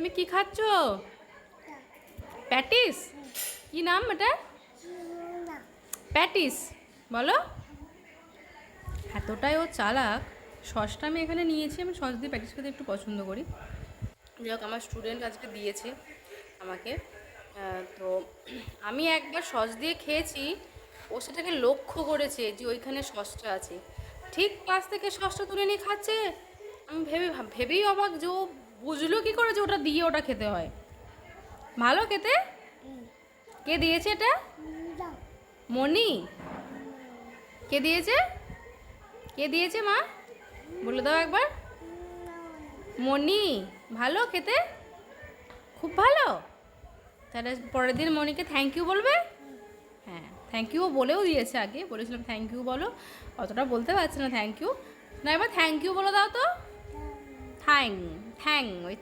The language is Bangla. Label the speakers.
Speaker 1: তুমি কি খাচ্ছ? প্যাটিস? কি নাম এটা? প্যাটিস বলো। এতটাই ও চালাক। সসটা আমি এখানে নিয়েছি, আমি সস দিয়ে প্যাটিস খেতে একটু পছন্দ করি। যাই হোক, আমার স্টুডেন্ট আজকে দিয়েছে আমাকে। তো আমি একবার সস দিয়ে খেয়েছি, ও সেটাকে লক্ষ্য করেছে যে ওইখানে সসটা আছে, ঠিক পাশ থেকে সসটা তুলে নিয়ে খাচ্ছে। আমি ভেবেই অবাক যে ও বুঝলো কী করে যে ওটা দিয়ে ওটা খেতে হয়। ভালো খেতে? কে দিয়েছে এটা? মনি? কে দিয়েছে? কে দিয়েছে মা? বলে দাও একবার। মনি? ভালো খেতে? খুব ভালো। তাহলে পরের দিন মনিকে থ্যাংক ইউ বলবে। হ্যাঁ, থ্যাংক ইউ বলেও দিয়েছে, আগে বলেছিলাম থ্যাংক ইউ বলো, অতটা বলতে পারছে না থ্যাংক ইউ। না, এবার থ্যাংক ইউ বলে দাও তো। থ্যাং থ্যাং ওই